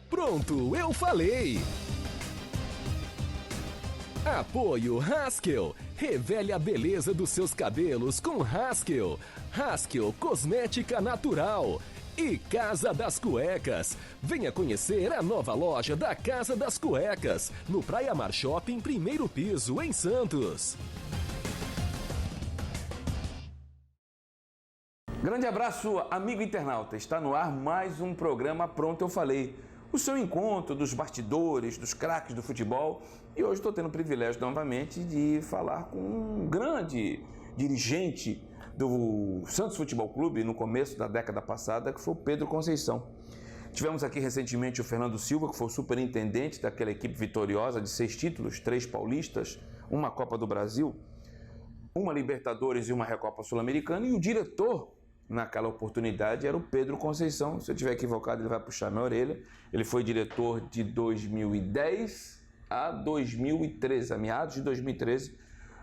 Pronto, eu falei! Apoio Haskell. Revele a beleza dos seus cabelos com Haskell. Haskell Cosmética Natural. E Casa das Cuecas. Venha conhecer a nova loja da Casa das Cuecas, no Praia Mar Shopping, primeiro piso, em Santos. Grande abraço, amigo internauta. Está no ar mais um programa Pronto, eu falei. O seu encontro dos bastidores, dos craques do futebol. E hoje estou tendo o privilégio novamente de falar com um grande dirigente do Santos Futebol Clube no começo da década passada, que foi o Pedro Conceição. Tivemos aqui recentemente o Fernando Silva, que foi o superintendente daquela equipe vitoriosa de 6 títulos, 3 paulistas, uma Copa do Brasil, uma Libertadores e uma Recopa Sul-Americana, e o diretor naquela oportunidade era o Pedro Conceição. Se eu estiver equivocado, ele vai puxar minha orelha. Ele foi diretor de 2010 a 2013, a meados de 2013,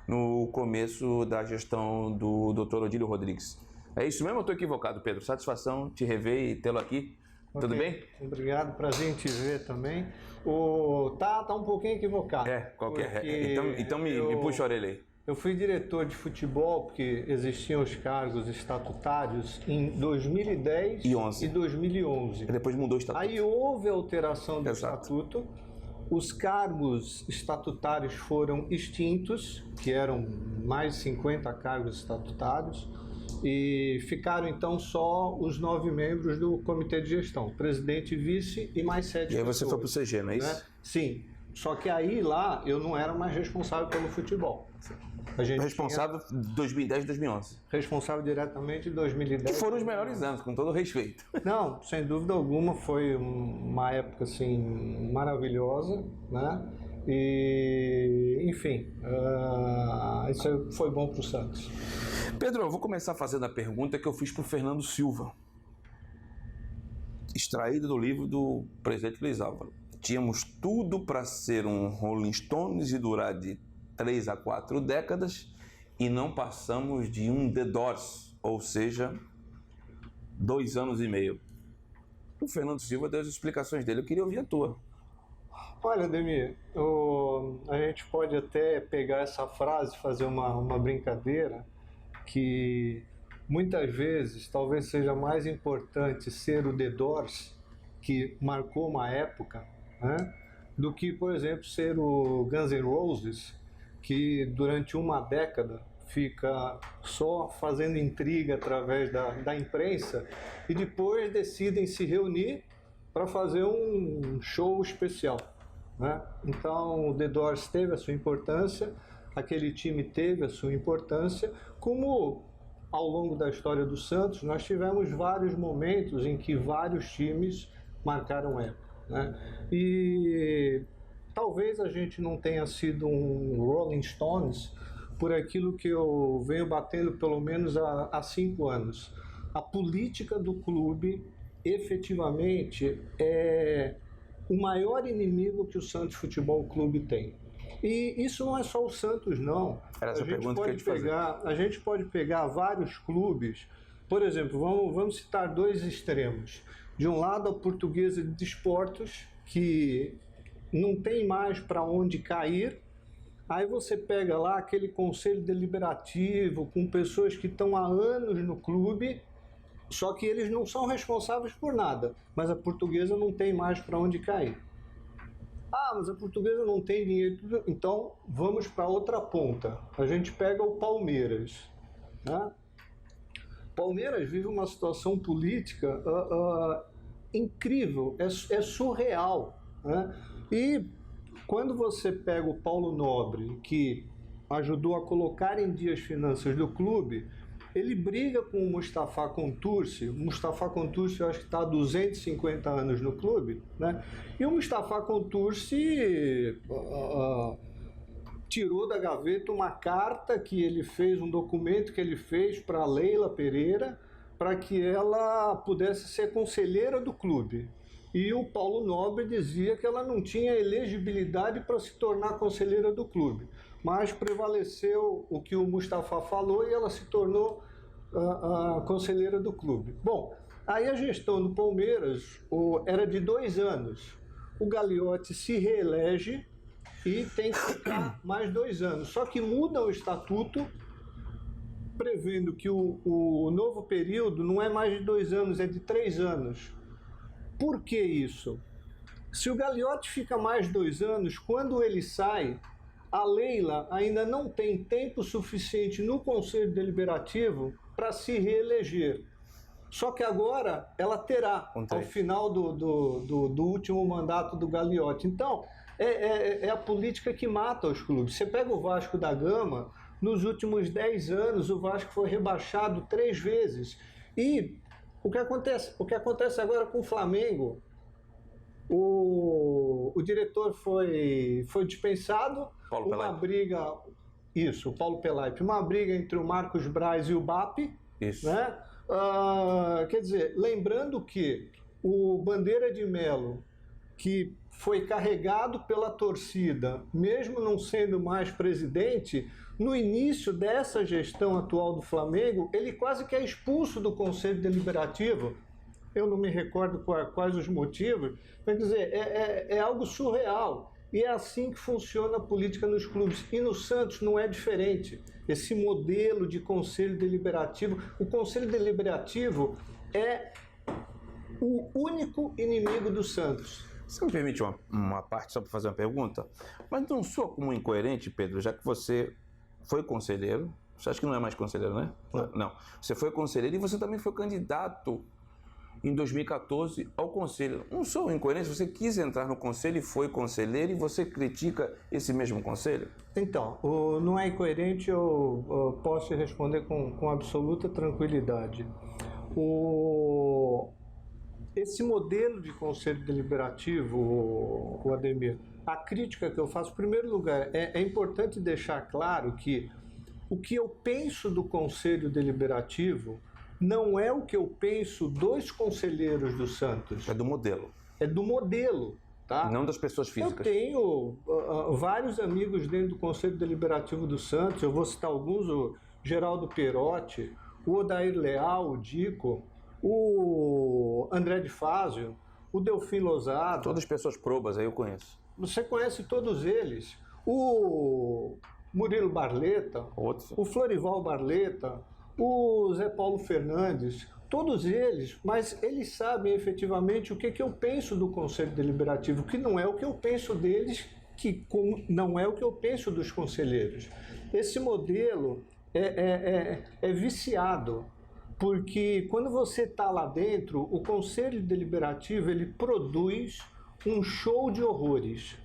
no começo da gestão do Dr. Odílio Rodrigues. É isso mesmo ou estou equivocado, Pedro? Satisfação te rever e tê-lo aqui. Okay. Tudo bem? Obrigado, prazer em te ver também. Tá um pouquinho equivocado. Qual que é? Então me puxa a orelha aí. Eu fui diretor de futebol, porque existiam os cargos estatutários em 2010 e 2011. E depois mudou o estatuto. Aí houve alteração do estatuto, os cargos estatutários foram extintos, que eram mais de 50 cargos estatutários, e ficaram então só os 9 membros do comitê de gestão, presidente, vice e mais 7 pessoas. E aí você foi para o CG, não é isso? Né? Sim. Só que aí lá eu não era mais responsável pelo futebol. Responsável de 2010 e 2011. Responsável diretamente de 2010. Que foram os melhores anos, com todo respeito. Não, sem dúvida alguma, foi uma época assim maravilhosa, né? E, enfim, isso foi bom para o Santos. Pedro, eu vou começar fazendo a pergunta que eu fiz para o Fernando Silva, extraída do livro do presidente Luiz Álvaro. Tínhamos tudo para ser um Rolling Stones e durar de 3 a 4 décadas e não passamos de um The Doors, ou seja, 2 anos e meio. O Fernando Silva deu as explicações dele, eu queria ouvir a tua. Olha, Ademir, a gente pode até pegar essa frase e fazer uma brincadeira, que muitas vezes talvez seja mais importante ser o The Doors, que marcou uma época, né, do que, por exemplo, ser o Guns N' Roses, que durante uma década fica só fazendo intriga através da imprensa e depois decidem se reunir para fazer um show especial, né? Então o The Doors teve a sua importância, aquele time teve a sua importância, como ao longo da história do Santos nós tivemos vários momentos em que vários times marcaram época, né? E talvez a gente não tenha sido um Rolling Stones por aquilo que eu venho batendo pelo menos há 5 anos. A política do clube efetivamente é o maior inimigo que o Santos Futebol Clube tem. E isso não é só o Santos, não. Era essa pergunta que eu ia te fazer. A gente pode pegar vários clubes, por exemplo, vamos citar 2 extremos. De um lado, a Portuguesa de Desportos, que não tem mais para onde cair. Aí você pega lá aquele conselho deliberativo com pessoas que estão há anos no clube, só que eles não são responsáveis por nada, mas a Portuguesa não tem mais para onde cair. Mas a Portuguesa não tem dinheiro, então vamos para outra ponta. A gente pega o Palmeiras, né? Palmeiras vive uma situação política incrível, é surreal, né? E quando você pega o Paulo Nobre, que ajudou a colocar em dia as finanças do clube, ele briga com o Mustafa Contursi. O Mustafa Contursi, eu acho que está há 250 anos no clube, né? E o Mustafa Contursi tirou da gaveta uma carta que ele fez, um documento que ele fez para a Leila Pereira, para que ela pudesse ser conselheira do clube. E o Paulo Nobre dizia que ela não tinha elegibilidade para se tornar conselheira do clube. Mas prevaleceu o que o Mustafa falou e ela se tornou a conselheira do clube. Bom, aí a gestão do Palmeiras era de 2 anos. O Gagliotti se reelege e tem que ficar mais 2 anos. Só que muda o estatuto, prevendo que o novo período não é mais de 2 anos, é de 3 anos. Por que isso? Se o Gagliotti fica mais 2 anos, quando ele sai, a Leila ainda não tem tempo suficiente no Conselho Deliberativo para se reeleger. Só que agora ela terá, ao final do último mandato do Gagliotti. Então, é a política que mata os clubes. Você pega o Vasco da Gama, nos últimos 10 anos o Vasco foi rebaixado 3 vezes. E o que acontece agora com o Flamengo? O diretor foi dispensado, Paulo uma Pelaipe. briga, isso, o Paulo Pelaipe, uma briga entre o Marcos Braz e o BAP, Isso. né? Quer dizer, lembrando que o Bandeira de Melo, que foi carregado pela torcida, mesmo não sendo mais presidente, no início dessa gestão atual do Flamengo, ele quase que é expulso do Conselho Deliberativo. Eu não me recordo quais os motivos, mas quer dizer, é algo surreal. E é assim que funciona a política nos clubes. E no Santos não é diferente. Esse modelo de Conselho Deliberativo, o Conselho Deliberativo é o único inimigo do Santos. Você me permite uma parte só para fazer uma pergunta? Mas não soa como incoerente, Pedro, já que você foi conselheiro, você acha que não é mais conselheiro, né? Não. Você foi conselheiro e você também foi candidato em 2014 ao conselho. Não sou incoerente, você quis entrar no conselho e foi conselheiro e você critica esse mesmo conselho? Então, não é incoerente, eu posso te responder com absoluta tranquilidade. Esse modelo de conselho deliberativo, o Ademir, a crítica que eu faço, em primeiro lugar, é importante deixar claro que o que eu penso do conselho deliberativo não é o que eu penso dos conselheiros do Santos. É do modelo. É do modelo, tá? Não das pessoas físicas. Eu tenho vários amigos dentro do Conselho Deliberativo do Santos, eu vou citar alguns, o Geraldo Perotti, o Odair Leal, o Dico, o André de Fázio, o Delfim Lozado. Todas pessoas probas, aí eu conheço. Você conhece todos eles. O Murilo Barleta, o Florival Barleta, o Zé Paulo Fernandes, todos eles, mas eles sabem efetivamente o que eu penso do Conselho Deliberativo, que não é o que eu penso deles, não é o que eu penso dos conselheiros. Esse modelo é viciado, porque quando você está lá dentro, o Conselho Deliberativo ele produz um show de horrores.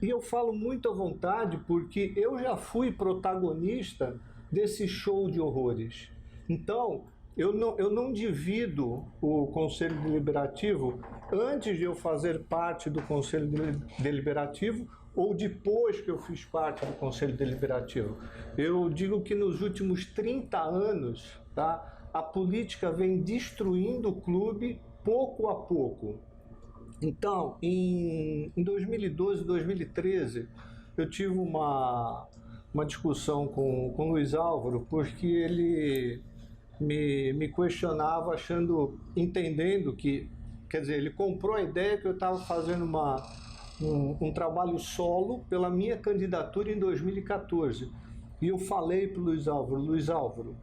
E eu falo muito à vontade porque eu já fui protagonista desse show de horrores. Então, eu não divido o Conselho Deliberativo antes de eu fazer parte do Conselho Deliberativo ou depois que eu fiz parte do Conselho Deliberativo. Eu digo que nos últimos 30 anos, tá, a política vem destruindo o clube pouco a pouco. Então, em 2012, 2013, eu tive uma discussão com o Luiz Álvaro, porque ele me questionava entendendo que, quer dizer, ele comprou a ideia que eu estava fazendo um trabalho solo pela minha candidatura em 2014. E eu falei para o Luiz Álvaro,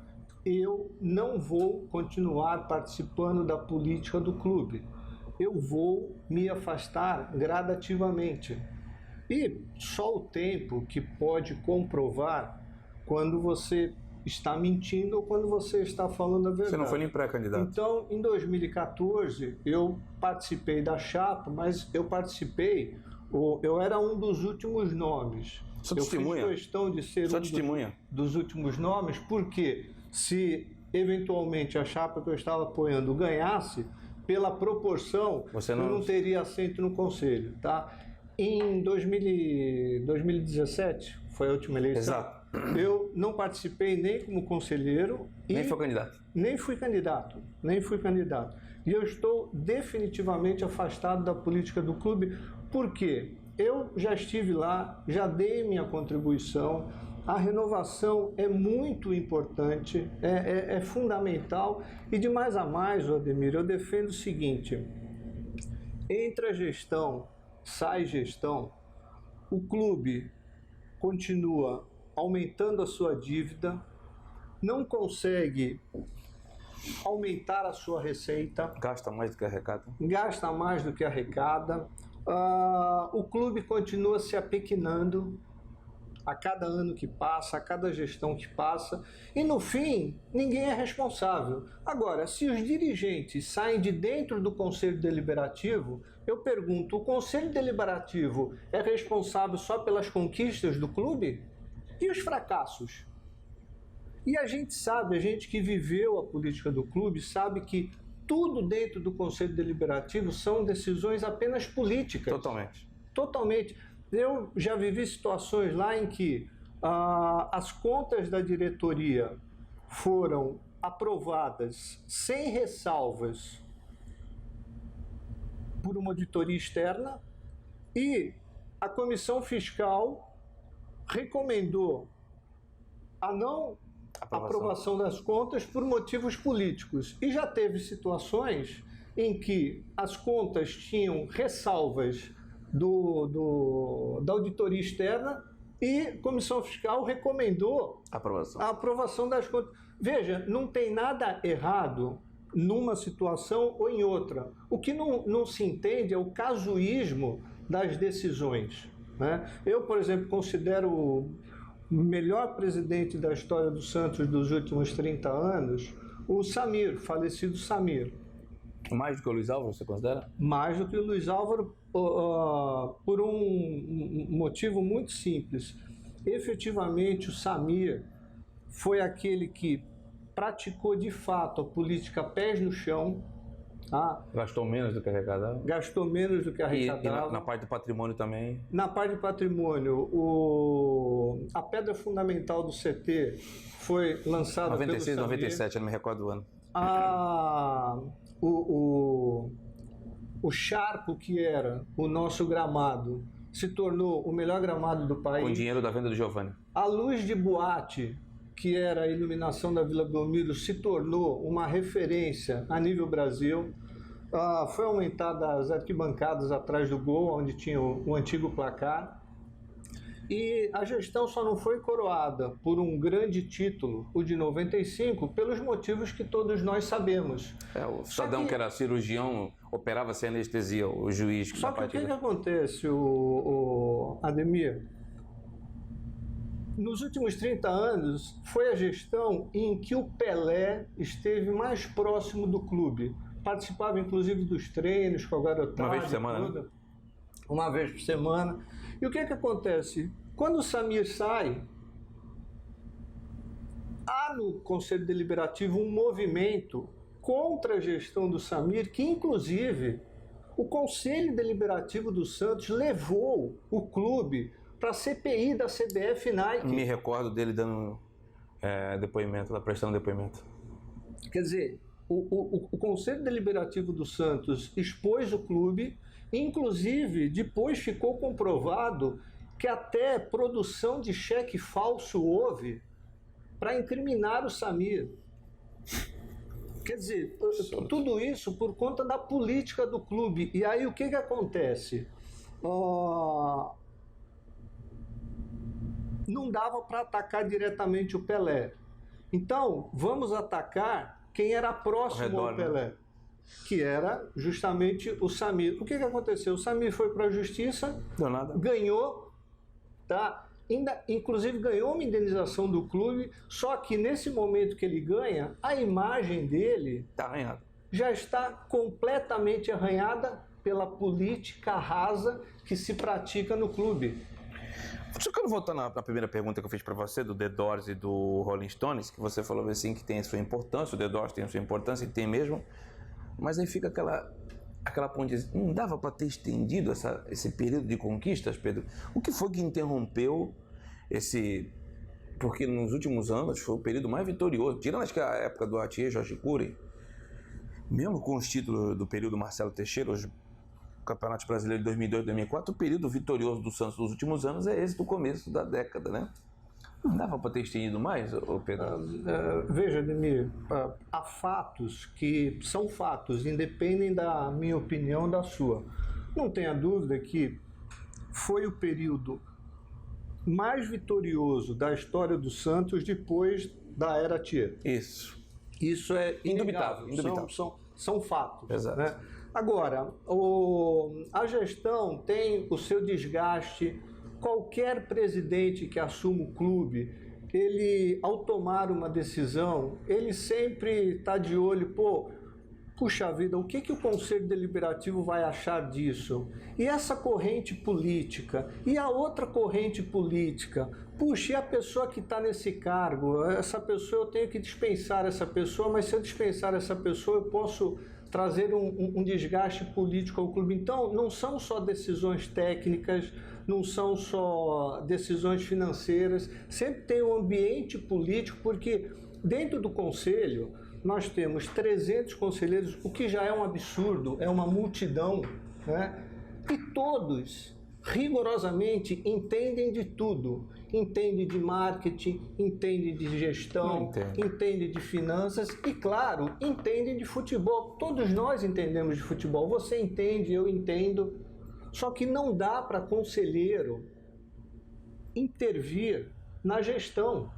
eu não vou continuar participando da política do clube. Eu vou me afastar gradativamente. E só o tempo que pode comprovar quando você está mentindo ou quando você está falando a verdade. Você não foi nem pré-candidato. Então, em 2014, eu participei da chapa, mas eu era um dos últimos nomes. Só testemunha. Eu fiz questão de ser dos últimos nomes, porque se eventualmente a chapa que eu estava apoiando ganhasse, pela proporção, eu não teria assento no conselho, tá? Em 2017, foi a última eleição. Exato. Eu não participei nem como conselheiro. Nem foi candidato. Nem fui candidato. E eu estou definitivamente afastado da política do clube, porque eu já estive lá, já dei minha contribuição, a renovação é muito importante, é fundamental. E de mais a mais, Ademir, eu defendo o seguinte: entra a gestão, sai gestão, o clube continua aumentando a sua dívida, não consegue aumentar a sua receita. Gasta mais do que arrecada. Gasta mais do que arrecada. O clube continua se apequenando a cada ano que passa, a cada gestão que passa, e no fim, ninguém é responsável. Agora, se os dirigentes saem de dentro do Conselho Deliberativo, eu pergunto, o Conselho Deliberativo é responsável só pelas conquistas do clube? E os fracassos? E a gente sabe, a gente que viveu a política do clube, sabe que tudo dentro do Conselho Deliberativo são decisões apenas políticas. Totalmente. Eu já vivi situações lá em que as contas da diretoria foram aprovadas sem ressalvas por uma auditoria externa e a comissão fiscal recomendou a não aprovação das contas por motivos políticos. E já teve situações em que as contas tinham ressalvas da auditoria externa e a comissão fiscal recomendou a aprovação das contas. Veja, não tem nada errado numa situação ou em outra. O que não se entende é o casuísmo das decisões, né? Eu, por exemplo, considero o melhor presidente da história do Santos dos últimos 30 anos o Samir, falecido Samir. Mais do que o Luiz Álvaro, você considera? Mais do que o Luiz Álvaro, por um motivo muito simples. Efetivamente, o Samir foi aquele que praticou de fato a política pés no chão. Gastou menos do que arrecadava? Gastou menos do que arrecadava. E na parte do patrimônio também? Na parte do patrimônio, a pedra fundamental do CT foi lançada 96, pelo Samir. 97, eu não me recordo do ano. O charco que era o nosso gramado se tornou o melhor gramado do país. Com dinheiro da venda do Giovanni. A luz de boate, que era a iluminação da Vila Belmiro, se tornou uma referência a nível Brasil. Foi aumentada as arquibancadas atrás do gol, onde tinha o antigo placar. E a gestão só não foi coroada por um grande título, o de 95, pelos motivos que todos nós sabemos. O cidadão que era cirurgião operava sem anestesia, o juiz. Só que o que acontece, Ademir? Nos últimos 30 anos, foi a gestão em que o Pelé esteve mais próximo do clube. Participava, inclusive, dos treinos com a garotada. Uma vez por semana, né? Uma vez por semana. E o que acontece? Quando o Samir sai, há no Conselho Deliberativo um movimento contra a gestão do Samir, que, inclusive, o Conselho Deliberativo do Santos levou o clube para a CPI da CBF Nike. Me recordo dele dando depoimento, prestando depoimento. Quer dizer, o Conselho Deliberativo do Santos expôs o clube, inclusive depois ficou comprovado que até produção de cheque falso houve para incriminar o Samir. Quer dizer, tudo isso por conta da política do clube. E aí o que acontece? Não dava para atacar diretamente o Pelé. Então, vamos atacar quem era próximo ao Pelé, né? Que era justamente o Samir. O que aconteceu? O Samir foi para a justiça, ganhou, tá? Inclusive ganhou uma indenização do clube, só que nesse momento que ele ganha, a imagem dele já está completamente arranhada pela política rasa que se pratica no clube. Só quero voltar na primeira pergunta que eu fiz para você, do The Doors e do Rolling Stones, que você falou assim que tem a sua importância, o The Doors tem a sua importância, e tem mesmo, mas aí fica aquela ponte, não dava para ter estendido esse período de conquistas, Pedro? O que foi que interrompeu porque nos últimos anos foi o período mais vitorioso, tirando acho que a época do Atier, Jorge Cury, mesmo com os títulos do período Marcelo Teixeira, os Campeonato Brasileiro de 2002 e 2004, o período vitorioso do Santos dos últimos anos é esse do começo da década, né? Não dava para ter estendido mais, Pedro? Veja, Ademir, há fatos que são fatos, independem da minha opinião, da sua. Não tenha dúvida que foi o período mais vitorioso da história do Santos depois da era Thier. Isso é indubitável. São fatos. Exato. Né? Agora, a gestão tem o seu desgaste. Qualquer presidente que assuma o clube, ele, ao tomar uma decisão, ele sempre está de olho, puxa vida, o que o Conselho Deliberativo vai achar disso? E essa corrente política? E a outra corrente política? Puxa, e a pessoa que está nesse cargo? Essa pessoa, eu tenho que dispensar essa pessoa, mas se eu dispensar essa pessoa, eu posso trazer um desgaste político ao clube. Então, não são só decisões técnicas, não são só decisões financeiras, sempre tem um ambiente político, porque dentro do Conselho nós temos 300 conselheiros, o que já é um absurdo, é uma multidão, né? E todos rigorosamente entendem de tudo, entendem de marketing, entendem de gestão, entendem de finanças e, claro, entendem de futebol. Todos nós entendemos de futebol, você entende, eu entendo, só que não dá para conselheiro intervir na gestão.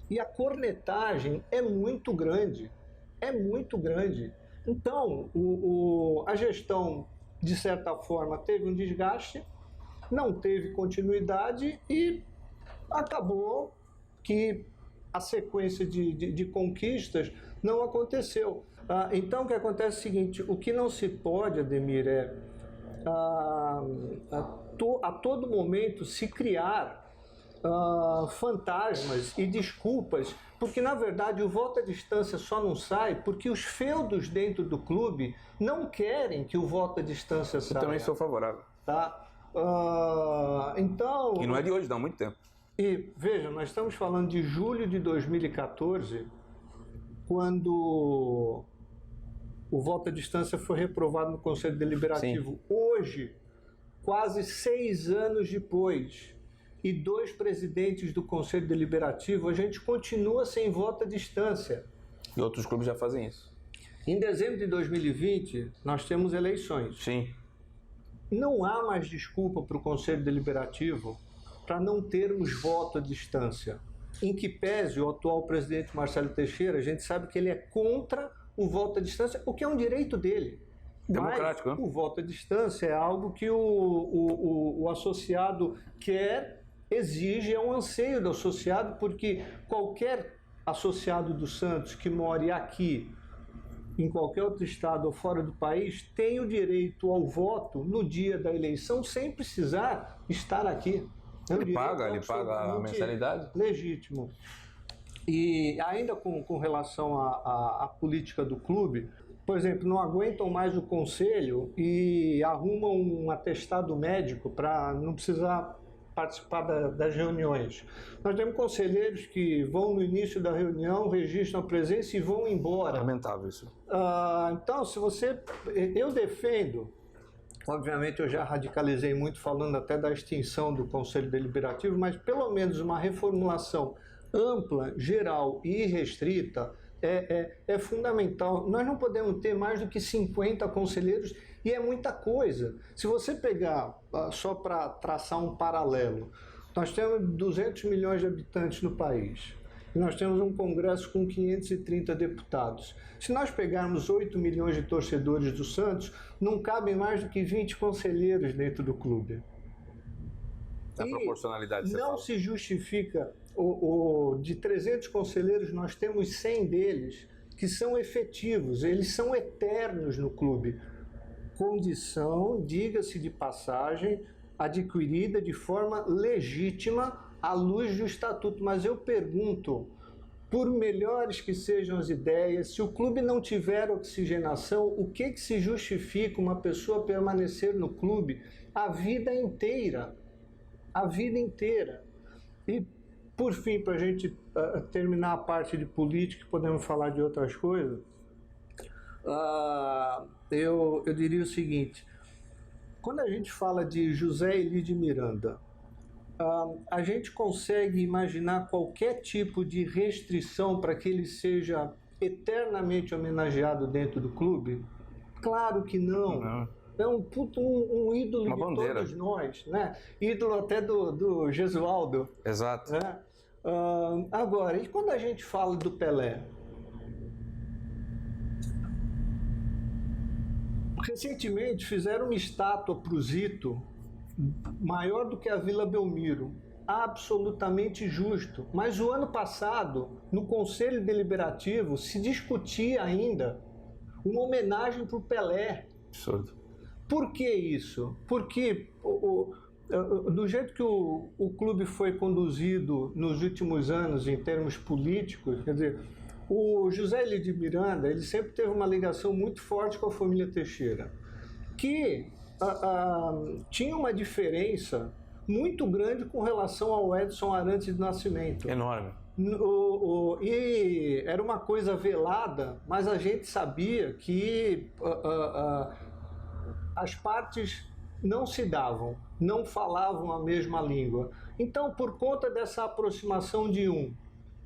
E a cornetagem é muito grande, Então, a gestão, de certa forma, teve um desgaste, não teve continuidade e acabou que a sequência de conquistas não aconteceu. Então, o que acontece é o seguinte, o que não se pode, Ademir, é a todo momento se criar fantasmas e desculpas, porque na verdade o voto à distância só não sai porque os feudos dentro do clube não querem que o voto à distância saia. Eu também sou favorável. Tá? Então... E não é de hoje, não, há muito tempo. E veja, nós estamos falando de julho de 2014, quando o voto à distância foi reprovado no Conselho Deliberativo. Sim. Hoje, quase 6 anos depois, e 2 presidentes do Conselho Deliberativo, a gente continua sem voto à distância. E outros clubes já fazem isso. Em dezembro de 2020, nós temos eleições. Sim. Não há mais desculpa para o Conselho Deliberativo para não termos voto à distância. Em que pese o atual presidente Marcelo Teixeira, a gente sabe que ele é contra o voto à distância, o que é um direito dele. Democrático, mas o voto à distância é algo que o associado quer, exige, é um anseio do associado, porque qualquer associado do Santos que more aqui, em qualquer outro estado ou fora do país, tem o direito ao voto no dia da eleição sem precisar estar aqui. Ele paga a mensalidade. Legítimo. E ainda com relação à política do clube, por exemplo, não aguentam mais o conselho e arrumam um atestado médico para não precisar participar das reuniões. Nós temos conselheiros que vão no início da reunião, registram a presença e vão embora. Lamentável isso. Então, eu defendo, obviamente eu já radicalizei muito falando até da extinção do Conselho Deliberativo, mas pelo menos uma reformulação ampla, geral e irrestrita é fundamental. Nós não podemos ter mais do que 50 conselheiros e é muita coisa. Se você pegar, só para traçar um paralelo, nós temos 200 milhões de habitantes no país. E nós temos um Congresso com 530 deputados. Se nós pegarmos 8 milhões de torcedores do Santos, não cabem mais do que 20 conselheiros dentro do clube. A proporcionalidade não se justifica, de 300 conselheiros, nós temos 100 deles que são efetivos, eles são eternos no clube. Condição, diga-se de passagem, adquirida de forma legítima à luz do estatuto. Mas eu pergunto, por melhores que sejam as ideias, se o clube não tiver oxigenação, o que se justifica uma pessoa permanecer no clube a vida inteira? A vida inteira. E, por fim, para a gente terminar a parte de política, podemos falar de outras coisas, eu diria o seguinte: quando a gente fala de José Eli de Miranda, A gente consegue imaginar qualquer tipo de restrição para que ele seja eternamente homenageado dentro do clube? Claro que não. Não. É um ídolo Uma de bandeira. todos nós, né? Ídolo até do Gesualdo. Exato. Né? Agora, e quando a gente fala do Pelé? Recentemente fizeram uma estátua para o Zito, maior do que a Vila Belmiro, absolutamente justo. Mas o ano passado, no Conselho Deliberativo, se discutia ainda uma homenagem para o Pelé. Absurdo. Por que isso? Porque do jeito que o clube foi conduzido nos últimos anos em termos políticos, quer dizer, o José Eli de Miranda, ele sempre teve uma ligação muito forte com a família Teixeira, que tinha uma diferença muito grande com relação ao Edson Arantes de Nascimento. Enorme. E era uma coisa velada, mas a gente sabia que as partes não se davam, não falavam a mesma língua. Então, por conta dessa aproximação de um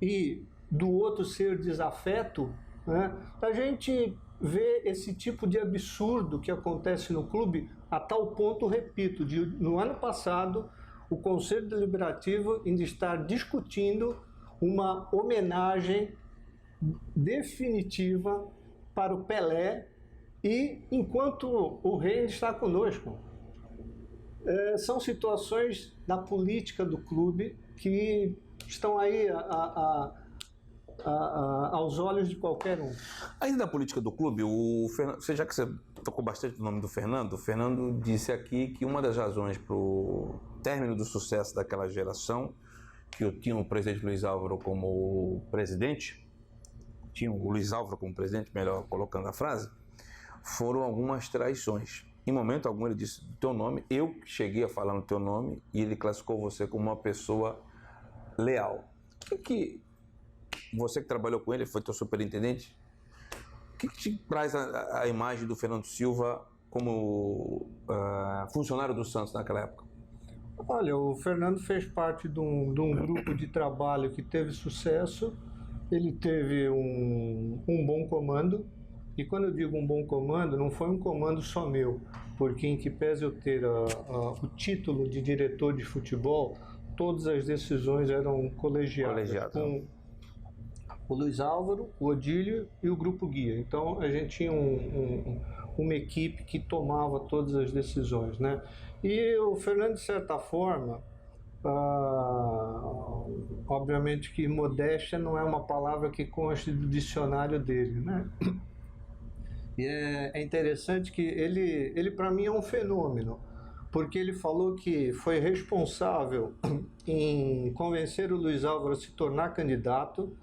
e do outro ser desafeto, né, a gente vê esse tipo de absurdo que acontece no clube, a tal ponto, repito, no ano passado, o Conselho Deliberativo ainda estar discutindo uma homenagem definitiva para o Pelé, e enquanto o rei ainda está conosco. São situações da política do clube que estão aí aos olhos de qualquer um. Ainda da política do clube, já que você tocou bastante no nome do Fernando, o Fernando disse aqui que uma das razões para o término do sucesso daquela geração, que eu tinha o presidente Luiz Álvaro como presidente, tinha o Luiz Álvaro como presidente, melhor colocando a frase, foram algumas traições. Em momento algum ele disse o teu nome, eu cheguei a falar no teu nome, e ele classificou você como uma pessoa leal. Você que trabalhou com ele, foi teu superintendente, o que te traz a imagem do Fernando Silva como funcionário do Santos naquela época? Olha, o Fernando fez parte de um grupo de trabalho que teve sucesso, ele teve um bom comando, e quando eu digo um bom comando, não foi um comando só meu, porque em que pese eu ter o título de diretor de futebol, todas as decisões eram colegiadas. Com o Luiz Álvaro, o Odílio e o Grupo Guia. Então a gente tinha uma equipe que tomava todas as decisões, né? E o Fernando, de certa forma, obviamente que modéstia não é uma palavra que conste do dicionário dele, né? E é interessante que ele para mim é um fenômeno, porque ele falou que foi responsável em convencer o Luiz Álvaro a se tornar candidato,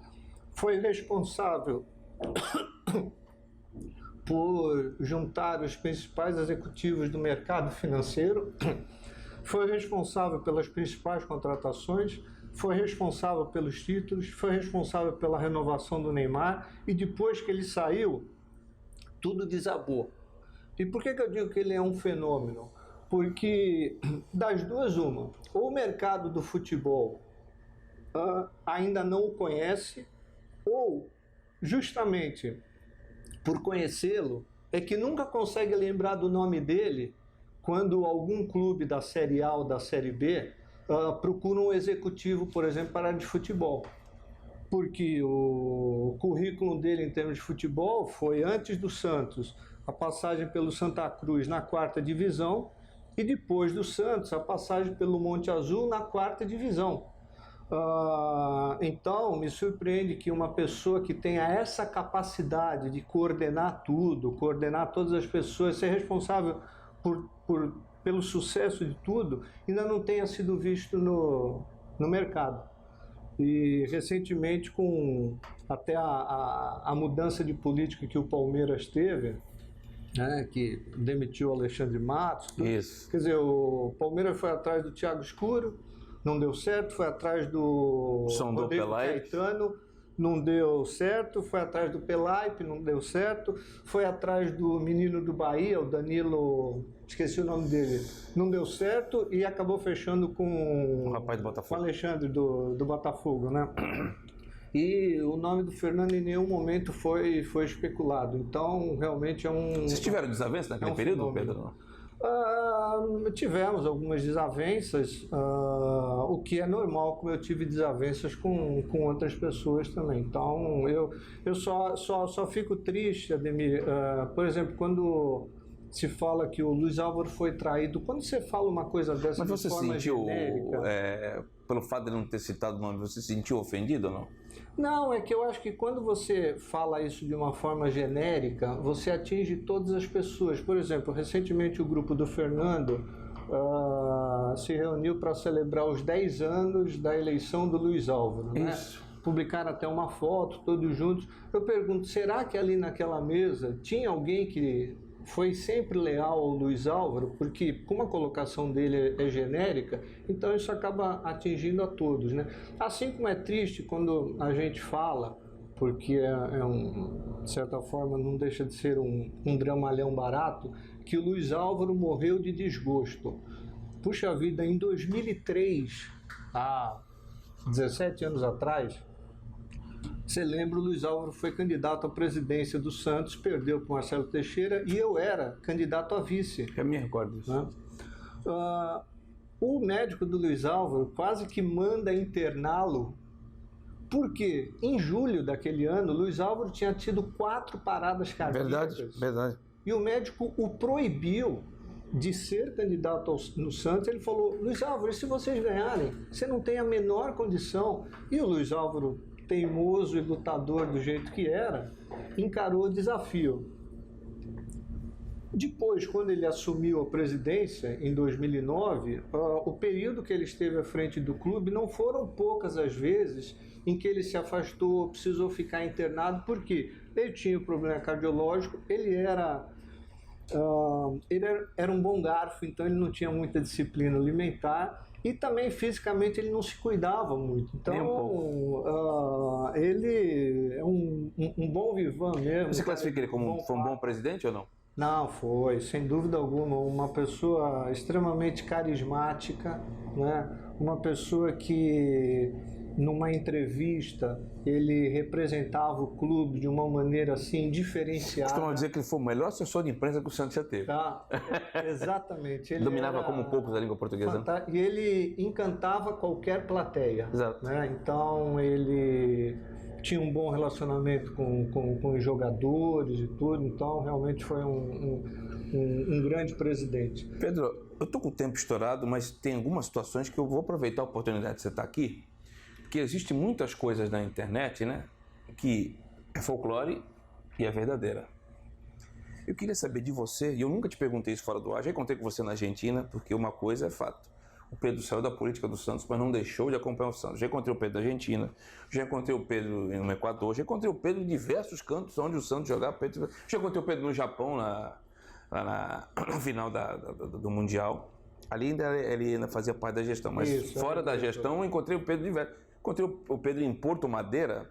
foi responsável por juntar os principais executivos do mercado financeiro, foi responsável pelas principais contratações, foi responsável pelos títulos, foi responsável pela renovação do Neymar, e depois que ele saiu, tudo desabou. E por que eu digo que ele é um fenômeno? Porque das duas, uma, ou o mercado do futebol ainda não o conhece, ou justamente por conhecê-lo, é que nunca consegue lembrar do nome dele quando algum clube da Série A ou da Série B procura um executivo, por exemplo, para a área de futebol. Porque o currículo dele em termos de futebol foi, antes do Santos, a passagem pelo Santa Cruz na 4ª divisão, e depois do Santos, a passagem pelo Monte Azul na 4ª divisão. Então, me surpreende que uma pessoa que tenha essa capacidade de coordenar tudo, coordenar todas as pessoas, ser responsável pelo sucesso de tudo, ainda não tenha sido visto no mercado. E recentemente, com até a mudança de política que o Palmeiras teve, né, que demitiu o Alexandre Matos. Isso. Quer dizer, o Palmeiras foi atrás do Thiago Escuro, não deu certo, foi atrás do Rodrigo Caetano, não deu certo, foi atrás do Pelaipe, não deu certo, foi atrás do menino do Bahia, o Danilo, esqueci o nome dele, não deu certo e acabou fechando com O rapaz do Botafogo. com o Alexandre do Botafogo, né? E o nome do Fernando em nenhum momento foi especulado. Então, realmente é um... Vocês tiveram desavença naquele período, Pedro? Tivemos algumas desavenças, o que é normal, como eu tive desavenças com outras pessoas também. Então, eu só fico triste, Ademir, por exemplo, quando se fala que o Luiz Álvaro foi traído, quando você fala uma coisa dessa Mas você de forma sentiu, genérica... pelo fato de não ter citado o nome, você se sentiu ofendido ou não? Não, é que eu acho que quando você fala isso de uma forma genérica, você atinge todas as pessoas. Por exemplo, recentemente o grupo do Fernando se reuniu para celebrar os 10 anos da eleição do Luiz Álvaro, né? Isso. Publicaram até uma foto, todos juntos. Eu pergunto, será que ali naquela mesa tinha alguém que foi sempre leal ao Luiz Álvaro? Porque como a colocação dele é genérica, então isso acaba atingindo a todos, né? Assim como é triste quando a gente fala, porque de certa forma não deixa de ser um dramalhão barato, que o Luiz Álvaro morreu de desgosto. Puxa vida, em 2003, há 17 anos atrás, você lembra, o Luiz Álvaro foi candidato à presidência do Santos, perdeu para o Marcelo Teixeira e eu era candidato a vice. Eu me recordo disso. Né? O médico do Luiz Álvaro quase que manda interná-lo, porque em julho daquele ano, Luiz Álvaro tinha tido 4 paradas cardíacas. Verdade. E o médico o proibiu de ser candidato no Santos. Ele falou, Luiz Álvaro, e se vocês ganharem? Você não tem a menor condição. E o Luiz Álvaro, teimoso e lutador do jeito que era, encarou o desafio. Depois, quando ele assumiu a presidência, em 2009, o período que ele esteve à frente do clube não foram poucas as vezes em que ele se afastou, precisou ficar internado, porque ele tinha um problema cardiológico, ele era um bom garfo, então ele não tinha muita disciplina alimentar, e também fisicamente ele não se cuidava muito. Então, ele é um bom vivan mesmo. Você classifica ele como um bom presidente ou não? Não, foi, sem dúvida alguma, uma pessoa extremamente carismática, né? Uma pessoa que, numa entrevista, ele representava o clube de uma maneira assim diferenciada. Costumam dizer que ele foi o melhor assessor de imprensa que o Santos já teve. Tá, exatamente. Ele dominava como poucos a língua portuguesa. E ele encantava qualquer plateia. Exato. Né? Então ele tinha um bom relacionamento com os jogadores e tudo, então realmente foi um grande presidente. Pedro, eu estou com o tempo estourado, mas tem algumas situações que eu vou aproveitar a oportunidade de você estar aqui, porque existem muitas coisas na internet, né, que é folclore e é verdadeira. Eu queria saber de você, e eu nunca te perguntei isso fora do ar, já encontrei com você na Argentina, porque uma coisa é fato. O Pedro saiu da política do Santos, mas não deixou de acompanhar o Santos. Já encontrei o Pedro na Argentina, já encontrei o Pedro no Equador, já encontrei o Pedro em diversos cantos onde o Santos jogava. Já encontrei o Pedro no Japão, lá na final do Mundial. Ali ele ainda fazia parte da gestão, mas isso, fora da gestão eu encontrei o Pedro diversos. Encontrei o Pedro em Porto Madeira,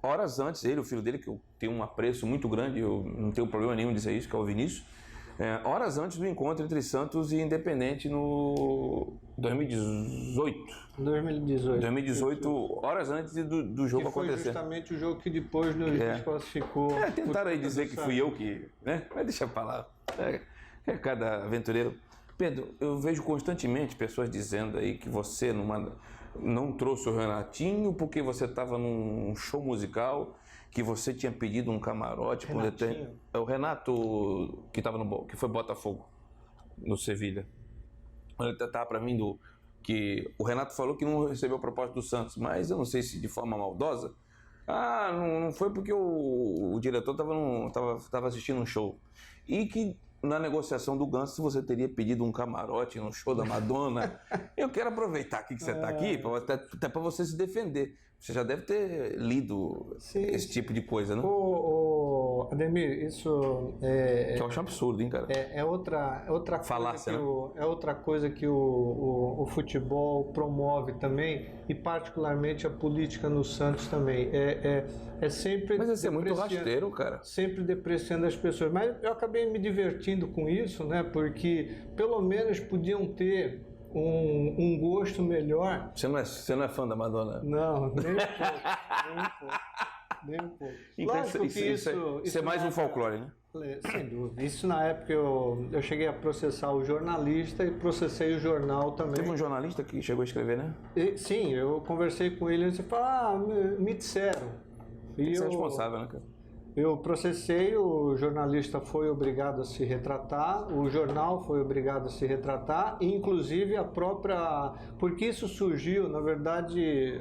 horas antes, ele, o filho dele, que eu tenho um apreço muito grande, eu não tenho problema nenhum em dizer isso, que é o Vinícius. Horas antes do encontro entre Santos e Independente no 2018, horas antes do jogo acontecer. Que foi justamente o jogo que depois nos desclassificou. Tentaram aí dizer que fui eu que... né? Mas deixa pra lá. É cada aventureiro. Pedro, eu vejo constantemente pessoas dizendo aí que você não trouxe o Renatinho porque você estava num show musical, que você tinha pedido um camarote. O Renato, que foi Botafogo, no Sevilha. Ele estava para mim que o Renato falou que não recebeu a proposta do Santos, mas eu não sei se de forma maldosa. Não foi porque o diretor estava assistindo um show. E que na negociação do Ganso você teria pedido um camarote no show da Madonna. Eu quero aproveitar que você está aqui, até para você se defender. Você já deve ter lido esse tipo de coisa, né? Ademir, isso Que eu acho um absurdo, hein, cara? é outra Falácia, coisa é outra coisa que o futebol promove também, e particularmente a política no Santos também. É sempre Mas esse é muito depreciando- rasteiro, cara. sempre depreciando as pessoas. Mas eu acabei me divertindo com isso, né? Porque pelo menos podiam ter um gosto melhor. Você não é fã da Madonna? Não, nem um pouco. Nem um pouco. Então, Lógico que isso é mais na um época- folclore, né? Sem dúvida. Isso na época eu cheguei a processar o jornalista e processei o jornal também. Teve um jornalista que chegou a escrever, né? Sim, eu conversei com ele e ele falou, me disseram. E Você é responsável, né, cara? eu processei, o jornalista foi obrigado a se retratar, o jornal foi obrigado a se retratar, e inclusive a própria... Porque isso surgiu, na verdade,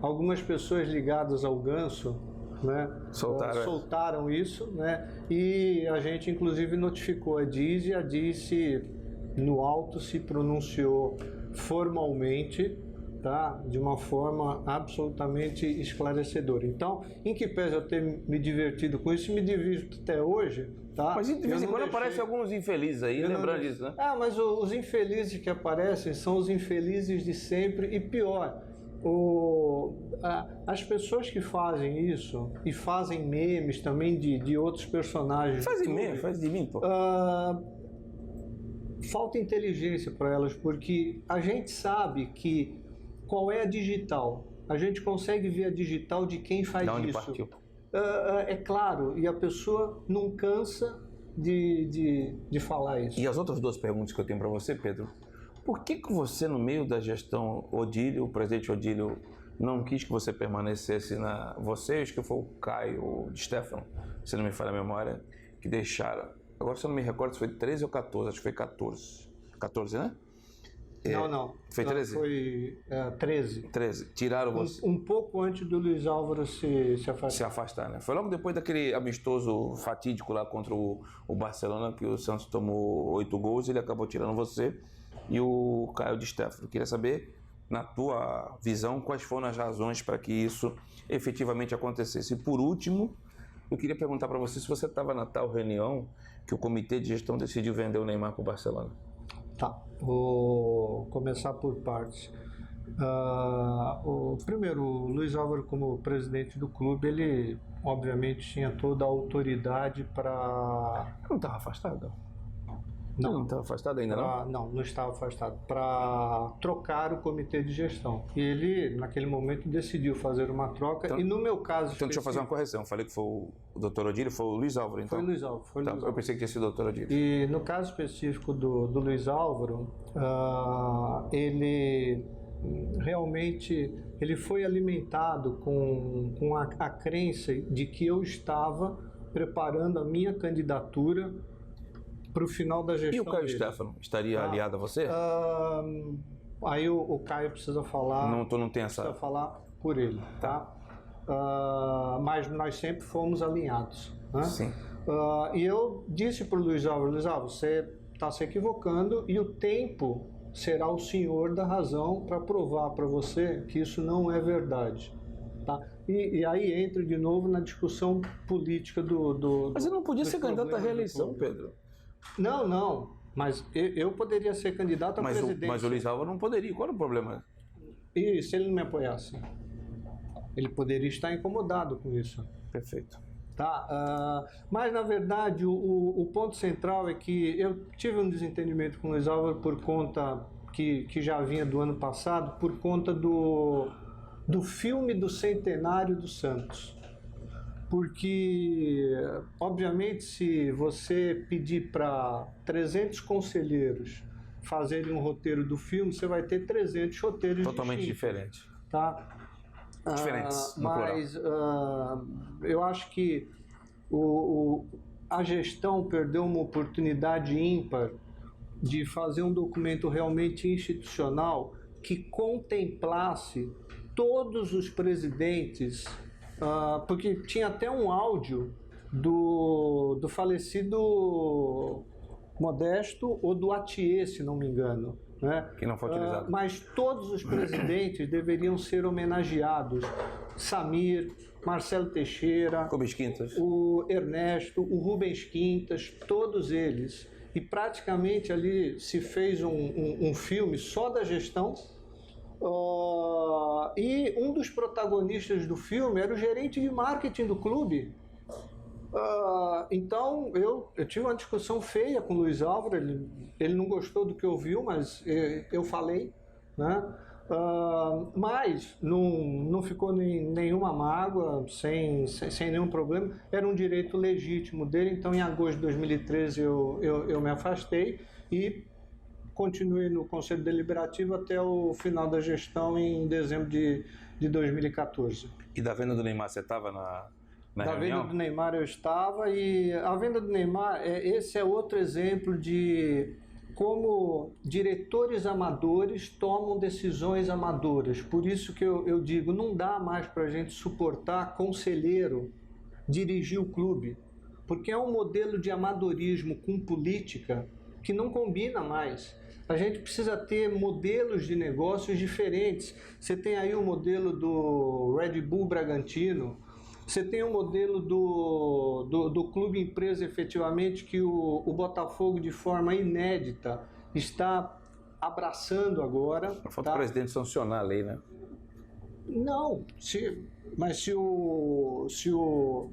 algumas pessoas ligadas ao Ganso, né, soltaram isso, né, e a gente inclusive notificou a DIS, e a DIS no alto se pronunciou formalmente, tá? De uma forma absolutamente esclarecedora. Então, em que pese eu ter me divertido com isso, me divirto até hoje, tá? Mas de vez em quando aparecem alguns infelizes aí, lembrando disso, né? Mas os infelizes que aparecem são os infelizes de sempre, e pior, as pessoas que fazem isso e fazem memes também de outros personagens. Fazem meme, faz de mim, pô. Falta inteligência para elas, porque a gente sabe que qual é a digital. A gente consegue ver a digital de quem faz Da onde isso. partiu? É claro, e a pessoa não cansa de falar isso. E as outras duas perguntas que eu tenho para você, Pedro. Por que você, no meio da gestão Odílio, o presidente Odílio, não quis que você permanecesse na... Vocês, que foi o Caio de Stefano, se não me falha a memória, que deixaram. Agora, se eu não me recordo, se foi 13 ou 14, acho que foi 14. 14, né? Não. Foi 13? Foi 13. 13. Tiraram você. Um pouco antes do Luiz Álvaro se afastar. Se afastar, né? Foi logo depois daquele amistoso fatídico lá contra o Barcelona, que o Santos tomou 8 gols, ele acabou tirando você e o Caio de Stefano. Queria saber, na tua visão, quais foram as razões para que isso efetivamente acontecesse. E por último, eu queria perguntar para você se você estava na tal reunião que o comitê de gestão decidiu vender o Neymar para o Barcelona. Tá, vou começar por partes. Primeiro, o Luiz Álvaro, como presidente do clube, ele obviamente tinha toda a autoridade para... Não estava afastado? Não estava afastado ainda, não? Não estava afastado. Para trocar o comitê de gestão. E ele, naquele momento, decidiu fazer uma troca. Então, e no meu caso... Então, deixa eu fazer uma correção. Falei que foi o Dr. Odílio, foi o Luiz Álvaro, então? Foi o Luiz Álvaro. Eu pensei que tinha sido o Dr. Odílio. E no caso específico do Luiz Álvaro, ele realmente ele foi alimentado com a crença de que eu estava preparando a minha candidatura para o final da gestão. E o Caio dele. Stefano estaria aliado a você? Aí o Caio precisa falar. Não tem essa. Precisa falar por ele, tá? Mas nós sempre fomos alinhados. Né? Sim. E eu disse para o Luiz Álvaro, você está se equivocando e o tempo será o senhor da razão para provar para você que isso não é verdade. Tá? E aí entra de novo na discussão política do Mas ele não podia ser candidato à reeleição, Pedro. Não. Mas eu poderia ser candidato a presidente. Mas o Luiz Álvaro não poderia. Qual era o problema? E se ele não me apoiasse? Ele poderia estar incomodado com isso. Perfeito. Tá? Mas, na verdade, o ponto central é que eu tive um desentendimento com o Luiz Álvaro por conta, que já vinha do ano passado, por conta do filme do centenário do Santos. Porque, obviamente, se você pedir para 300 conselheiros fazerem um roteiro do filme, você vai ter 300 roteiros totalmente distintos, diferente. tá? Diferentes, no mas eu acho que a gestão perdeu uma oportunidade ímpar de fazer um documento realmente institucional que contemplasse todos os presidentes, porque tinha até um áudio do falecido Modesto ou do Atier, se não me engano. Né? Que não foi utilizado. Mas todos os presidentes deveriam ser homenageados. Samir, Marcelo Teixeira, Rubens Quintas, o Ernesto, o Rubens Quintas, todos eles. E praticamente ali se fez um filme só da gestão. E um dos protagonistas do filme era o gerente de marketing do clube. Então eu tive uma discussão feia com o Luiz Álvaro, ele não gostou do que ouviu, mas eu falei, né? Mas não ficou nenhuma mágoa, sem nenhum problema. Era um direito legítimo dele. Então em agosto de 2013 eu me afastei e continuei no Conselho Deliberativo até o final da gestão em dezembro de 2014. E da venda do Neymar você estava na reunião? Da venda do Neymar eu estava, e a venda do Neymar, esse é outro exemplo de como diretores amadores tomam decisões amadoras. Por isso que eu digo, não dá mais para a gente suportar conselheiro dirigir o clube, porque é um modelo de amadorismo com política que não combina mais. A gente precisa ter modelos de negócios diferentes. Você tem aí o modelo do Red Bull Bragantino, você tem o modelo do clube empresa, efetivamente, que o Botafogo, de forma inédita, está abraçando agora. Falta o presidente sancionar a lei, né? Não, mas se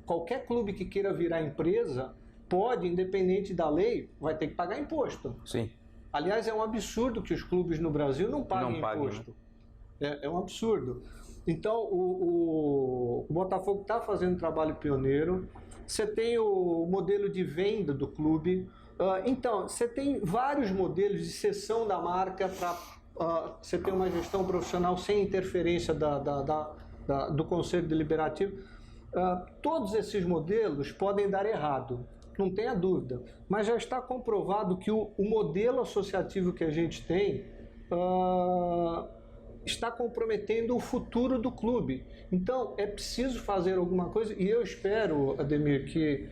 qualquer clube que queira virar empresa pode, independente da lei, vai ter que pagar imposto. Sim. Aliás, é um absurdo que os clubes no Brasil não paguem imposto. Né? É um absurdo. Então, o Botafogo está fazendo um trabalho pioneiro. Você tem o modelo de venda do clube. Então, você tem vários modelos de cessão da marca para você ter uma gestão profissional sem interferência do Conselho Deliberativo. Todos esses modelos podem dar errado, não tenha dúvida. Mas já está comprovado que o modelo associativo que a gente tem está comprometendo o futuro do clube. Então, é preciso fazer alguma coisa, e eu espero, Ademir, que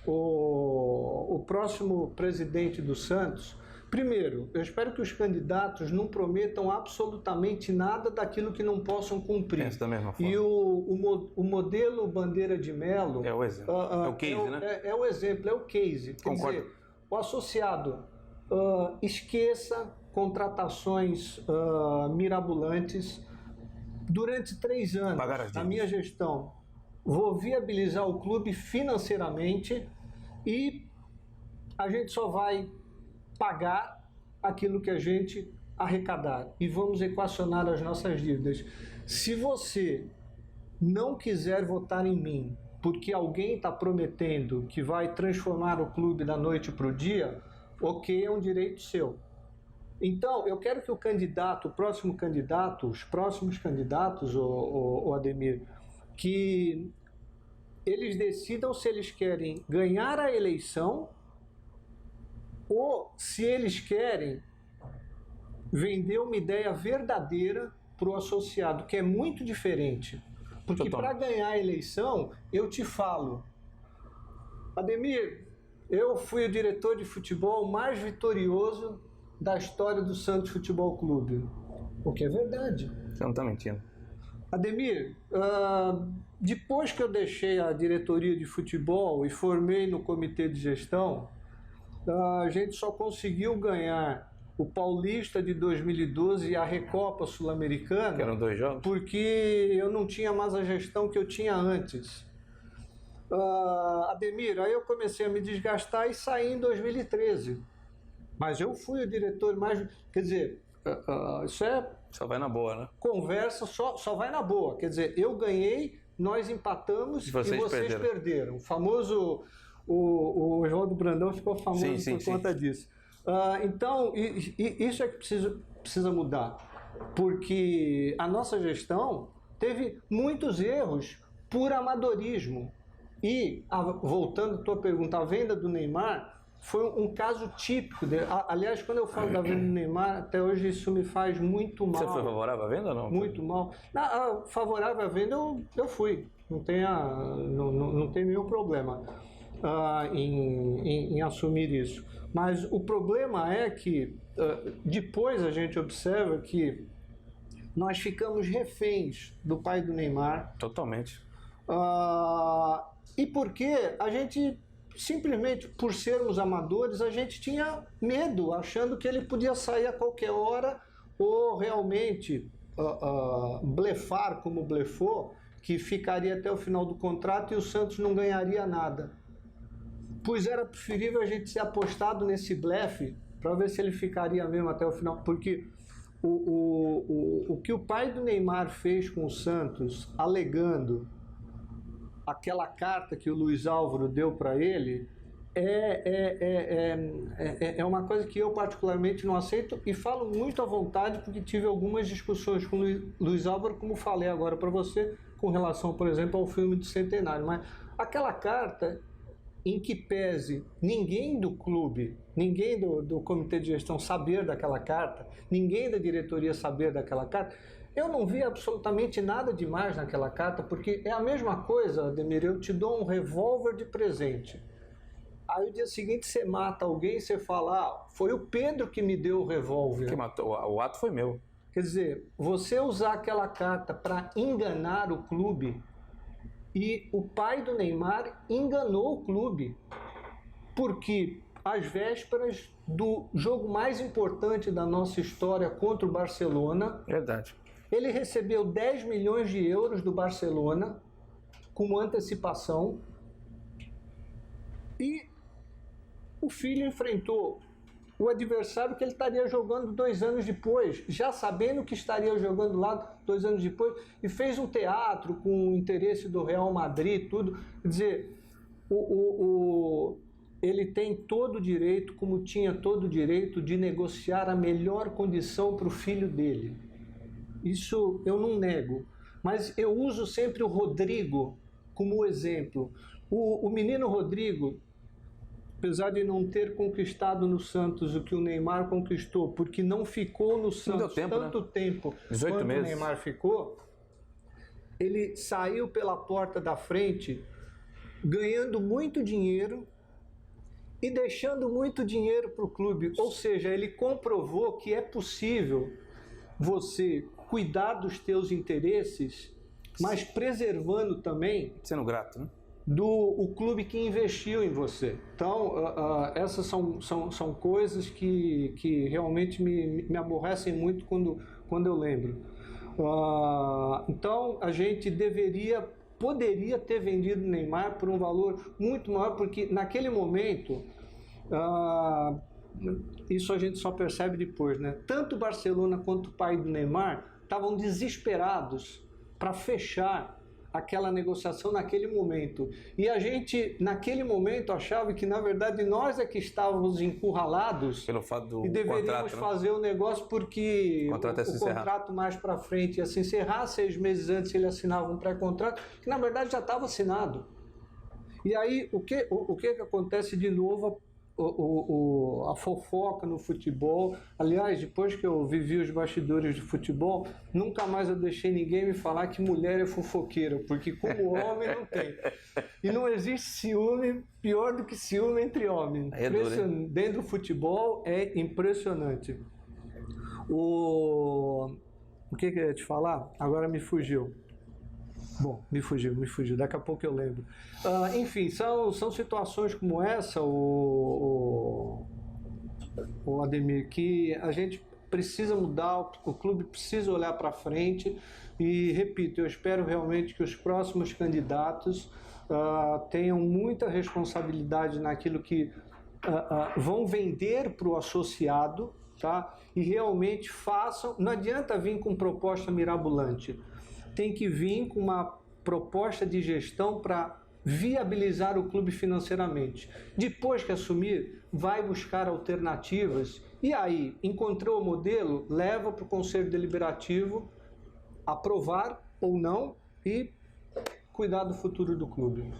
o próximo presidente do Santos, primeiro, eu espero que os candidatos não prometam absolutamente nada daquilo que não possam cumprir. Penso da mesma forma. E o modelo Bandeira de Melo... É o exemplo. É o case, né? É o exemplo, é o case. Quer Concordo. dizer, o associado esqueça contratações mirabolantes. Durante 3 anos, na minha gestão, vou viabilizar o clube financeiramente e a gente só vai pagar aquilo que a gente arrecadar e vamos equacionar as nossas dívidas. Se você não quiser votar em mim porque alguém está prometendo que vai transformar o clube da noite para o dia, ok, é um direito seu. Então, eu quero que o candidato, o próximo candidato, os próximos candidatos, o Ademir, que eles decidam se eles querem ganhar a eleição ou se eles querem vender uma ideia verdadeira para o associado, que é muito diferente. Porque para ganhar a eleição, eu te falo, Ademir, eu fui o diretor de futebol mais vitorioso da história do Santos Futebol Clube. O que é verdade. Você não está mentindo. Ademir, depois que eu deixei a diretoria de futebol e formei no comitê de gestão, a gente só conseguiu ganhar o Paulista de 2012 e a Recopa Sul-Americana. Que eram 2 jogos? Porque eu não tinha mais a gestão que eu tinha antes. Ademir, aí eu comecei a me desgastar e saí em 2013. Mas eu fui o diretor mais... Quer dizer, isso é... Só vai na boa, né? Conversa, só vai na boa. Quer dizer, eu ganhei, nós empatamos e vocês perderam. O famoso... O Oswaldo Brandão ficou famoso por conta disso. Então, isso é que precisa mudar. Porque a nossa gestão teve muitos erros por amadorismo. E, voltando à tua pergunta, a venda do Neymar foi um caso típico dele. Aliás, quando eu falo da venda do Neymar, até hoje isso me faz muito mal. Você foi favorável à venda ou não? Muito mal. Favorável à venda eu fui. Não tem nenhum problema em assumir isso. Mas o problema é que depois a gente observa que nós ficamos reféns do pai do Neymar. Totalmente. E porque a gente, simplesmente por sermos amadores, a gente tinha medo, achando que ele podia sair a qualquer hora ou realmente blefar como blefou, que ficaria até o final do contrato e o Santos não ganharia nada. Pois era preferível a gente ser apostado nesse blefe para ver se ele ficaria mesmo até o final, porque o que o pai do Neymar fez com o Santos, alegando aquela carta que o Luiz Álvaro deu para ele, é uma coisa que eu particularmente não aceito e falo muito à vontade porque tive algumas discussões com o Luiz Álvaro, como falei agora para você, com relação, por exemplo, ao filme do Centenário. Mas aquela carta, em que pese ninguém do clube, ninguém do comitê de gestão saber daquela carta, ninguém da diretoria saber daquela carta, eu não vi absolutamente nada demais naquela carta, porque é a mesma coisa, Ademir, eu te dou um revólver de presente. Aí o dia seguinte você mata alguém e você fala, foi o Pedro que me deu o revólver. Que matou, o ato foi meu. Quer dizer, você usar aquela carta para enganar o clube, e o pai do Neymar enganou o clube, porque às vésperas do jogo mais importante da nossa história contra o Barcelona, Verdade. ele recebeu 10 milhões de euros do Barcelona como antecipação e o filho enfrentou o adversário que ele estaria jogando 2 anos depois, já sabendo que estaria jogando lá 2 anos depois, e fez um teatro com o interesse do Real Madrid e tudo. Quer dizer, ele tem todo o direito, como tinha todo o direito, de negociar a melhor condição para o filho dele. Isso eu não nego, mas eu uso sempre o Rodrigo como exemplo. O menino Rodrigo, apesar de não ter conquistado no Santos o que o Neymar conquistou, porque não ficou no Santos tanto tempo quanto o Neymar ficou, ele saiu pela porta da frente ganhando muito dinheiro e deixando muito dinheiro para o clube. Ou seja, ele comprovou que é possível você cuidar dos teus interesses, mas preservando também... Sendo grato, né? O clube que investiu em você. Então, essas são coisas que realmente me aborrecem muito quando eu lembro. Então, a gente poderia ter vendido o Neymar por um valor muito maior, porque naquele momento, isso a gente só percebe depois, né? Tanto o Barcelona quanto o pai do Neymar estavam desesperados para fechar aquela negociação naquele momento. E a gente, naquele momento, achava que, na verdade, nós é que estávamos encurralados pelo fato do e deveríamos fazer o negócio porque o contrato mais para frente ia se encerrar. 6 meses antes ele assinava um pré-contrato, que, na verdade, já estava assinado. E aí, o que acontece de novo? A fofoca no futebol. Aliás, depois que eu vivi os bastidores de futebol, nunca mais eu deixei ninguém me falar que mulher é fofoqueira, porque como homem não tem. E não existe ciúme pior do que ciúme entre homens. Dentro do futebol é impressionante. O que eu ia te falar? Agora me fugiu. Bom, me fugiu. Daqui a pouco eu lembro. Enfim, são situações como essa, o Ademir, que a gente precisa mudar, o clube precisa olhar para frente e, repito, eu espero realmente que os próximos candidatos tenham muita responsabilidade naquilo que vão vender para o associado, tá? E realmente façam. Não adianta vir com proposta mirabolante. Tem que vir com uma proposta de gestão para viabilizar o clube financeiramente. Depois que assumir, vai buscar alternativas e aí, encontrou o modelo, leva para o Conselho Deliberativo aprovar ou não e cuidar do futuro do clube.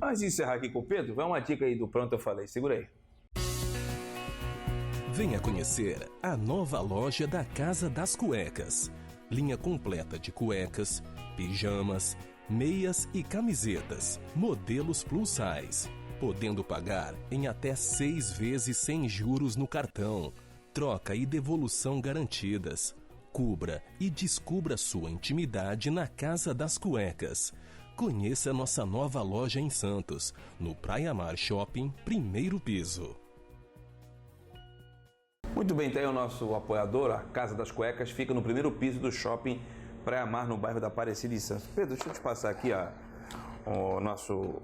Antes de encerrar aqui com o Pedro, vai uma dica aí do Pronto Eu Falei. Segura aí. Venha conhecer a nova loja da Casa das Cuecas. Linha completa de cuecas, pijamas, meias e camisetas, modelos plus size, podendo pagar em até 6 vezes sem juros no cartão, troca e devolução garantidas. Cubra e descubra sua intimidade na Casa das Cuecas. Conheça nossa nova loja em Santos, no Praia Mar Shopping, primeiro piso. Muito bem, tá aí o nosso apoiador, a Casa das Cuecas, fica no primeiro piso do Shopping Praia Mar, no bairro da Aparecida de Santos. Pedro, deixa eu te passar aqui o nosso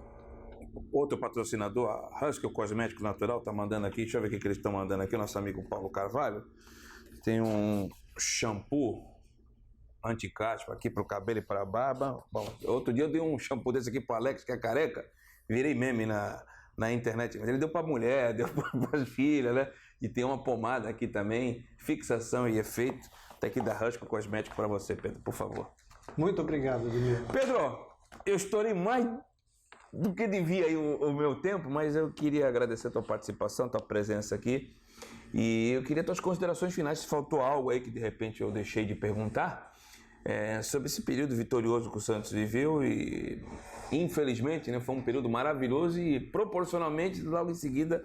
outro patrocinador, a Husky Cosmético Natural, tá mandando aqui, deixa eu ver o que eles estão mandando aqui, o nosso amigo Paulo Carvalho. Tem um shampoo anti-caspa aqui para o cabelo e para a barba. Bom, outro dia eu dei um shampoo desse aqui para o Alex, que é careca, virei meme na internet, mas ele deu para a mulher, deu para as filhas, né? E tem uma pomada aqui também, fixação e efeito, tá aqui da Husky Cosmético para você, Pedro, por favor. Muito obrigado, Ademir. Pedro, eu estourei mais do que devia aí o meu tempo, mas eu queria agradecer a tua participação, tua presença aqui, e eu queria tuas considerações finais, se faltou algo aí que de repente eu deixei de perguntar, sobre esse período vitorioso que o Santos viveu e infelizmente, né, foi um período maravilhoso e proporcionalmente logo em seguida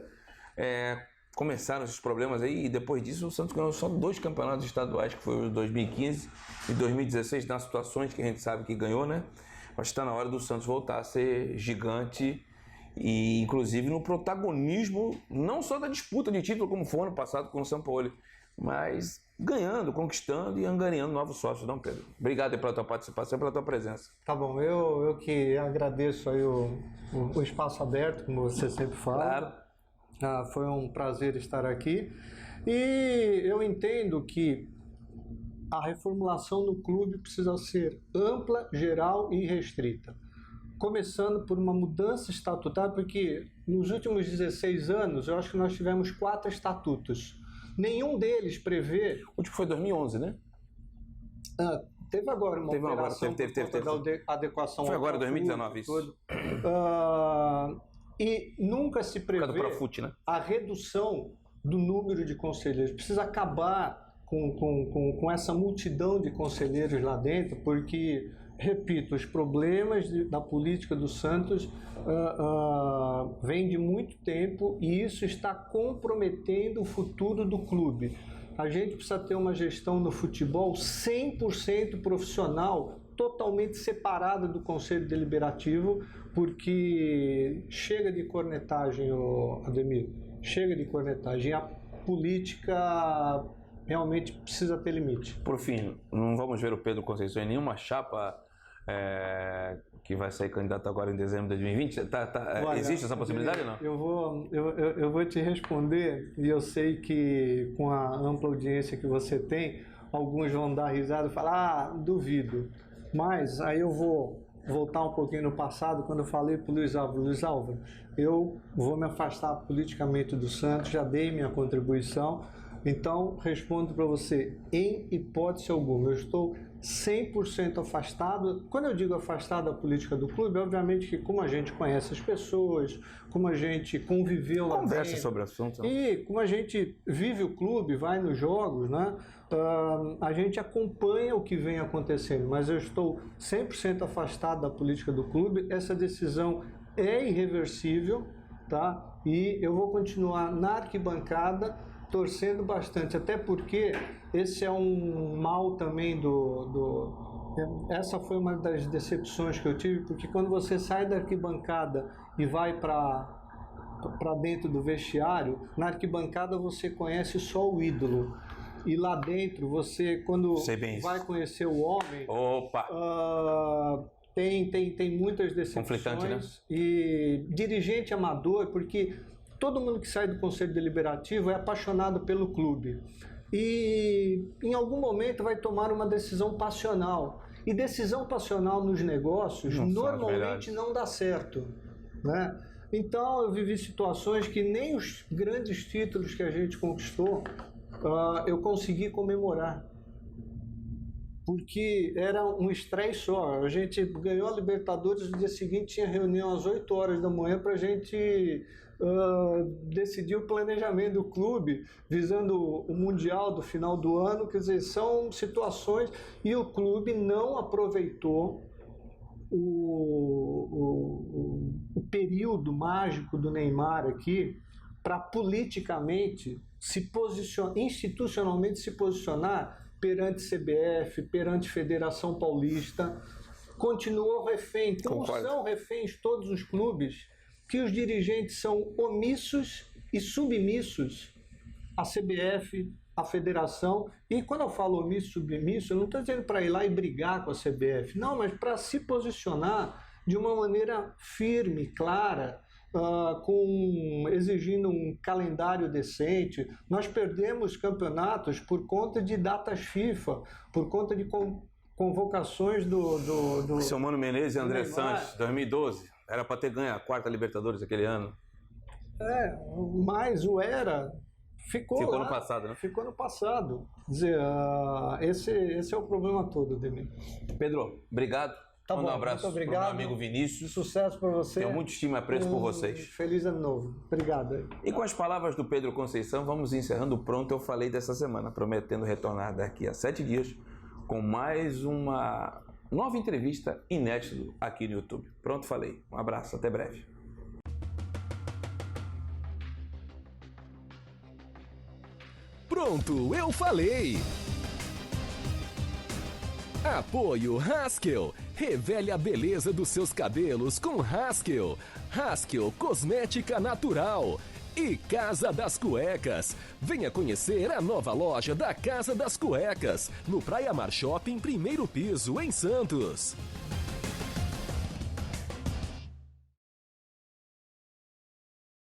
começaram esses problemas aí, e depois disso o Santos ganhou só 2 campeonatos estaduais, que foi o 2015 e 2016, nas situações que a gente sabe que ganhou, né? Mas está na hora do Santos voltar a ser gigante e inclusive no protagonismo, não só da disputa de título como foi ano passado com o São Paulo, mas ganhando, conquistando e angariando novos sócios, não, Pedro? Obrigado aí pela tua participação e pela tua presença. Tá bom, eu que agradeço aí o espaço aberto, como você sempre fala. Claro. Foi um prazer estar aqui e eu entendo que a reformulação do clube precisa ser ampla, geral e restrita. Começando por uma mudança estatutária, porque nos últimos 16 anos eu acho que nós tivemos 4 estatutos. Nenhum deles prevê... O último foi 2011, né? Teve agora uma alteração teve. da adequação... Foi agora, 2019, isso. E nunca se prevê né? a redução do número de conselheiros. Precisa acabar com essa multidão de conselheiros lá dentro, porque, repito, os problemas da política do Santos vêm de muito tempo e isso está comprometendo o futuro do clube. A gente precisa ter uma gestão do futebol 100% profissional, totalmente separada do Conselho Deliberativo, porque chega de cornetagem, Ademir, chega de cornetagem. A política realmente precisa ter limite. Por fim, não vamos ver o Pedro Conceição em nenhuma chapa que vai sair candidato agora em dezembro de 2020? Olha, existe essa possibilidade ou não? Eu vou te responder, e eu sei que com a ampla audiência que você tem, alguns vão dar risada e falar, duvido. Mas aí eu vou voltar um pouquinho no passado, quando eu falei para o Luiz Álvaro, eu vou me afastar politicamente do Santos, já dei minha contribuição, então respondo para você, em hipótese alguma, eu estou 100% afastado. Quando eu digo afastado da política do clube, obviamente que como a gente conhece as pessoas, como a gente conviveu lá dentro, conversa sobre o assunto, e como a gente vive o clube, vai nos jogos, né? A gente acompanha o que vem acontecendo, mas eu estou 100% afastado da política do clube. Essa decisão é irreversível, tá? E eu vou continuar na arquibancada torcendo bastante, até porque esse é um mal também essa foi uma das decepções que eu tive, porque quando você sai da arquibancada e vai para dentro do vestiário, na arquibancada você conhece só o ídolo. E lá dentro, você, quando vai conhecer o homem, tem muitas decepções. Conflitante, né? E dirigente amador, porque todo mundo que sai do Conselho Deliberativo é apaixonado pelo clube. E em algum momento vai tomar uma decisão passional. E decisão passional nos negócios normalmente não dá certo, né? Então eu vivi situações que nem os grandes títulos que a gente conquistou eu consegui comemorar, porque era um estresse só. A gente ganhou a Libertadores, no dia seguinte tinha reunião às 8 horas da manhã para a gente decidir o planejamento do clube, visando o Mundial do final do ano. Quer dizer, são situações, e o clube não aproveitou o período mágico do Neymar aqui para politicamente institucionalmente se posicionar perante CBF, perante Federação Paulista, continuou refém, como são reféns todos os clubes, que os dirigentes são omissos e submissos à CBF, à federação. E quando eu falo omisso e submisso, eu não estou dizendo para ir lá e brigar com a CBF, não, mas para se posicionar de uma maneira firme, clara, exigindo um calendário decente. Nós perdemos campeonatos por conta de datas FIFA, por conta de convocações do Seu Mano Menezes e André Sanches, 2012. Era para ter ganho a 4ª Libertadores aquele ano. Mas o era ficou lá, no passado, né? Ficou no passado. Quer dizer, esse é o problema todo, Demir. Pedro, obrigado. Tá Manda bom, um abraço muito para o obrigado. meu amigo Vinícius. Sucesso para você. Tenho muito estima e apreço por vocês. Feliz ano novo. Obrigado. E com as palavras do Pedro Conceição, vamos encerrando o Pronto Eu Falei dessa semana, prometendo retornar daqui a 7 dias com mais uma nova entrevista inédita aqui no YouTube. Pronto, falei. Um abraço, até breve. Pronto, eu falei! Apoio Haskell. Revele a beleza dos seus cabelos com Haskell. Haskell Cosmética Natural. E Casa das Cuecas. Venha conhecer a nova loja da Casa das Cuecas, no Praia Mar Shopping, primeiro piso, em Santos.